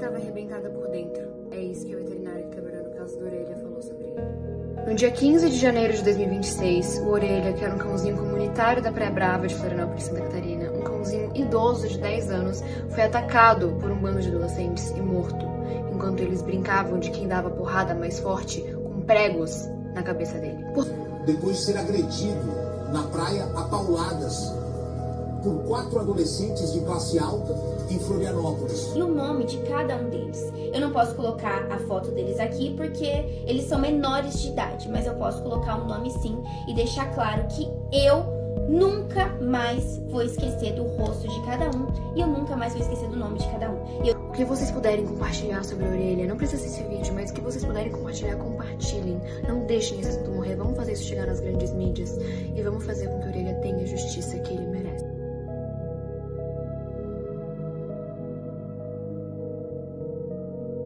estava arrebentada por dentro. É isso que a veterinária que trabalhou no caso do Orelha falou sobre ele. No dia 15 de janeiro de 2026, o Orelha, que era um cãozinho comunitário da Praia Brava de Florianópolis, Santa Catarina, um cãozinho idoso de 10 anos, foi atacado por um bando de adolescentes e morto, enquanto eles brincavam de quem dava porrada mais forte com pregos na cabeça dele. Depois de ser agredido na praia a pauladas por 4 adolescentes de classe alta em Florianópolis. E o nome de cada um deles. Eu não posso colocar a foto deles aqui porque eles são menores de idade, mas eu posso colocar um nome sim e deixar claro que eu nunca mais vou esquecer do rosto de cada um e eu nunca mais vou esquecer do nome de cada um. O que vocês puderem compartilhar sobre a Orelha, não precisa ser esse vídeo, mas o que vocês puderem compartilhar, compartilhem. Não deixem esse assunto morrer, vamos fazer isso chegar nas grandes mídias e vamos fazer com que a Orelha tenha justiça